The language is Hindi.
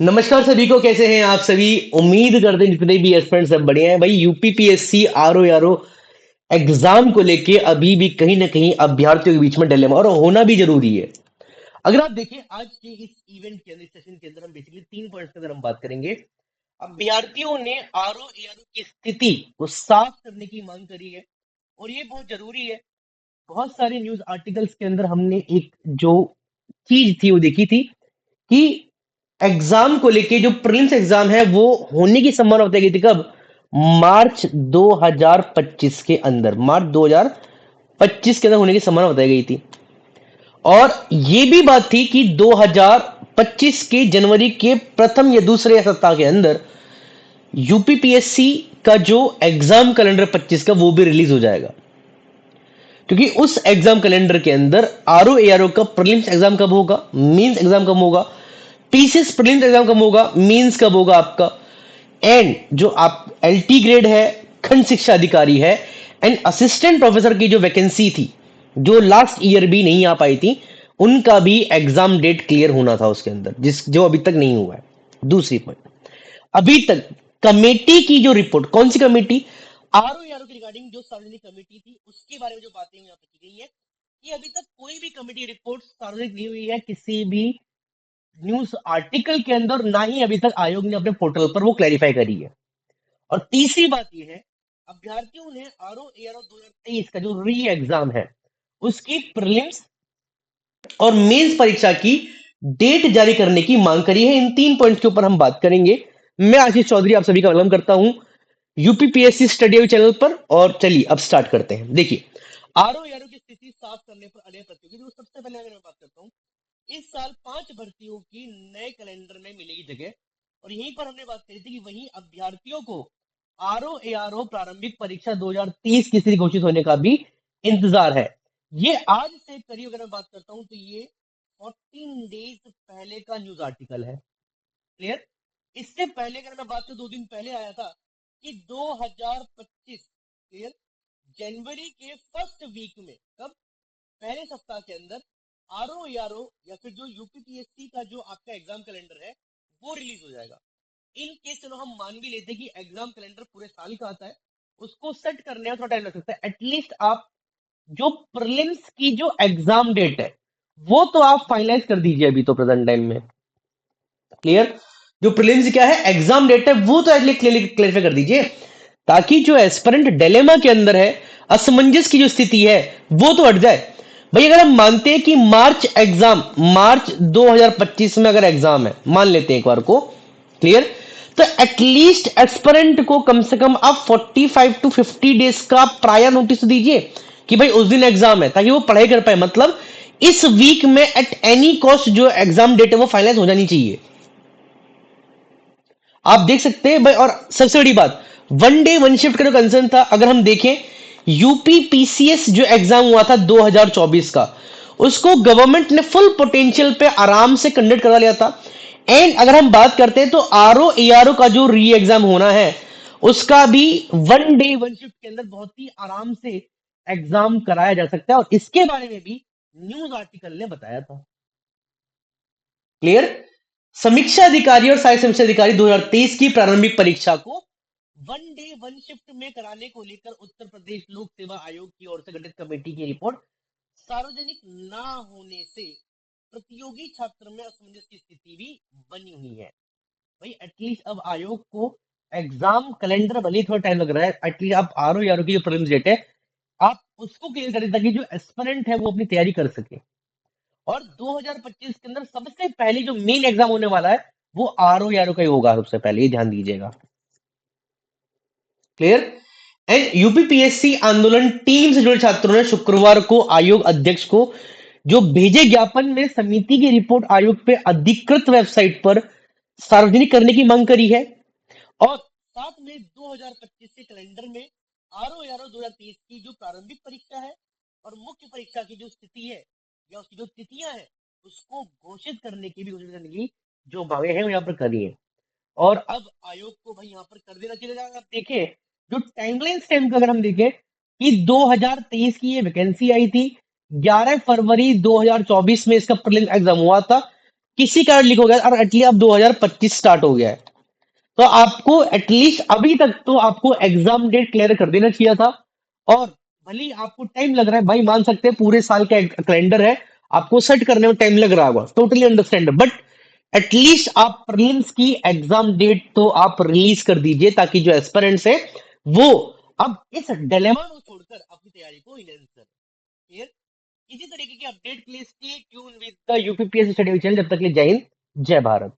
नमस्कार सभी को। कैसे हैं आप सभी? उम्मीद करते हैं जितने भी एस्पिरेंट्स सब बढ़िया हैं भाई। यूपीपीएससी आरओ एग्जाम को लेके अभी भी कहीं ना कहीं अभ्यर्थियों के बीच में डिलेमा और होना भी जरूरी है। अगर आप देखें आज के इस इवेंट के अंदर, इस सेशन के अंदर हम बेसिकली 3 पॉइंट्स के अंदर हम बात करेंगे। अभ्यर्थियों ने आरओ एआरओ की स्थिति को साफ करने की मांग करी है और ये बहुत जरूरी है। बहुत सारे न्यूज आर्टिकल्स के अंदर हमने एक जो चीज थी वो देखी थी कि एग्जाम को लेके जो प्रीलिम्स एग्जाम है वो होने की संभावना बताई गई थी। कब? मार्च 2025 के अंदर, मार्च 2025 के अंदर होने की संभावना बताई गई थी। और ये भी बात थी कि 2025 के जनवरी के प्रथम या दूसरे सप्ताह के अंदर यूपीपीएससी का जो एग्जाम कैलेंडर 25 का वो भी रिलीज हो जाएगा। क्योंकि उस एग्जाम कैलेंडर के अंदर आरओ एआरओ का प्रीलिम्स एग्जाम कब होगा, मेंस एग्जाम कब होगा, पीसीएस प्रीलिम्स एग्जाम कब होगा, मेंस कब होगा आपका, एंड जो आप एलटी ग्रेड है, खंड शिक्षा अधिकारी है, एंड असिस्टेंट प्रोफेसर की जो वैकेंसी थी जो लास्ट ईयर भी नहीं आ पाई थी, उनका भी एग्जाम डेट क्लियर होना था उसके अंदर, जिस जो अभी तक नहीं हुआ है। दूसरी पॉइंट, अभी तक कमेटी की जो रिपोर्ट, कौन सी कमेटी? आरओ यारो की रिगार्डिंग जो सार्वजनिक कमेटी थी उसके बारे में जो बातें यहाँ पे की गई है कि अभी तक कोई भी कमेटी रिपोर्ट सार्वजनिक नहीं हुई है किसी भी न्यूज आर्टिकल के अंदर, ना ही अभी तक आयोग ने अपने पोर्टल पर वो क्लैरिफाई करी है। और तीसरी बात यह है, अभ्यर्थियों ने आरओ एआरओ 2023 का जो री एग्जाम है उसकी प्रीलिम्स और मेंस परीक्षा की डेट जारी करने की मांग करी है। इन 3 पॉइंट्स के ऊपर हम बात करेंगे। मैं आशीष चौधरी आप सभी का वेलकम करता हूं यूपीपीएससी स्टडी चैनल पर। और चलिए अब स्टार्ट करते हैं। देखिए, आरओ एआरओ की स्थिति साफ करने पर अड़े प्रतियोगी, तो सबसे पहले अगर मैं बात करता हूँ, इस साल 5 भर्तियों की नए कैलेंडर में मिलेगी जगह। और यहीं पर हमने बात करी थी कि वहीं अभ्यर्थियों को आरओ एआरओ प्रारंभिक परीक्षा 2030 की स्थिति घोषित होने का भी इंतजार है। ये आज से करीब अगर मैं बात करता हूं तो ये 14 डेज पहले का न्यूज आर्टिकल है। क्लियर? इससे पहले अगर मैं बात करूं, 2 दिन पहले आया था कि 2025, क्लियर, जनवरी के फर्स्ट वीक में, कब? पहले सप्ताह के अंदर आरओ यारो या फिर जो यूपीपीएससी का जो आपका एग्जाम कैलेंडर है वो रिलीज हो जाएगा। इन केस चलो हम मान भी लेते हैं कि एग्जाम कैलेंडर पूरे साल का आता है, उसको सेट करने में थोड़ा टाइम लग सकता है। एटलीस्ट आप जो प्रीलिम्स की जो एग्जाम डेट है वो तो आप फाइनलाइज कर दीजिए अभी तो प्रेजेंट टाइम में। क्लियर? जो प्रीलिम्स क्या है, एग्जाम डेट है, वो तो एटलीस्ट क्लियरिफाई कर दीजिए, ताकि जो एस्पिरेंट डिलेमा के अंदर है, असमंजस की जो स्थिति है वो तो हट जाए। भाई अगर हम मानते हैं कि मार्च एग्जाम, मार्च 2025 में अगर एग्जाम है, मान लेते हैं एक बार को, क्लियर, तो एटलीस्ट एस्पिरेंट को कम से कम आप 45 to 50 डेज का प्रायर नोटिस दीजिए कि भाई उस दिन एग्जाम है, ताकि वो पढ़ाई कर पाए। मतलब इस वीक में एट एनी कॉस्ट जो एग्जाम डेट है वो फाइनलाइज हो जानी चाहिए। आप देख सकते हैं भाई। और सबसे बड़ी बात, वन डे वन शिफ्ट का जो कंसर्न था, अगर हम देखें, यूपी पीसीएस जो एग्जाम हुआ था 2024 का, उसको गवर्नमेंट ने फुल पोटेंशियल पे आराम से कंडक्ट करा लिया था। एंड अगर हम बात करते हैं तो आरओ एआरओ का जो री एग्जाम होना है उसका भी वन डे वन शिफ्ट के अंदर बहुत ही आराम से एग्जाम कराया जा सकता है। और इसके बारे में भी न्यूज आर्टिकल ने बताया था। क्लियर? समीक्षा अधिकारी और सहायक समीक्षा अधिकारी 2023 की प्रारंभिक परीक्षा को वन डे वन शिफ्ट में कराने को लेकर उत्तर प्रदेश लोक सेवा आयोग की ओर से गठित कमेटी की रिपोर्ट सार्वजनिक ना होने से प्रतियोगी छात्र में असमंजस की स्थिति भी बनी हुई है। भाई एटलीस्ट अब आयोग को एग्जाम कैलेंडर भले ही थोड़ा टाइम लग रहा है, एटलीस्ट आप आरओ यारो की जो प्रीलिम्स डेट है आप उसको क्लियर करें, ताकि जो एस्पिरेंट है वो अपनी तैयारी कर सके। और 2025 के अंदर सबसे पहले जो मेन एग्जाम होने वाला है वो आरओ यारो का ही होगा सबसे पहले, ये ध्यान दीजिएगा। क्लियर? एंड यूपीपीएससी आंदोलन टीम से जुड़े छात्रों ने शुक्रवार को आयोग अध्यक्ष को जो भेजे ज्ञापन में समिति की रिपोर्ट आयोग पे अधिकृत वेबसाइट पर सार्वजनिक करने की मांग करी है। और 7 मई 2025 के कैलेंडर में आरओ यारो 2023 की जो प्रारंभिक परीक्षा है और मुख्य परीक्षा की जो स्थिति है या उसकी जो तिथियां हैं उसको घोषित करने की भी, घोषित करने की जो मांगे हैं वो यहाँ पर करी है। और अब आयोग को भाई यहाँ पर कर देना चाहिए। अगर आप देखें जो टाइमलाइन स्टैम्प का अगर हम देखें कि 2023 की ये वैकेंसी आई थी, 11 फरवरी 2024 में इसका प्रीलिम्स एग्जाम हुआ था, किसी कारण लीक हो गया और एटलीस्ट अब 2025 स्टार्ट हो गया है, तो आपको एटलीस्ट अभी तक तो आपको एग्जाम डेट क्लियर कर देना चाहिए था। और भले ही आपको टाइम लग रहा है भाई, मान सकते हैं पूरे साल का कैलेंडर है, आपको सेट करने में टाइम लग रहा होगा, टोटली अंडरस्टैंड, बट एटलीस्ट आप प्रीलिम्स की एग्जाम डेट तो आप रिलीज कर दीजिए, ताकि जो एस्पिरेंट्स है वो अब इस डिलेमा को छोड़कर अपनी तैयारी को इनहेंस कर। क्लियर? इसी तरीके की अपडेट के लिए stay tune with the UPPSC study channel. जब तक के लिए जय हिंद, जय भारत।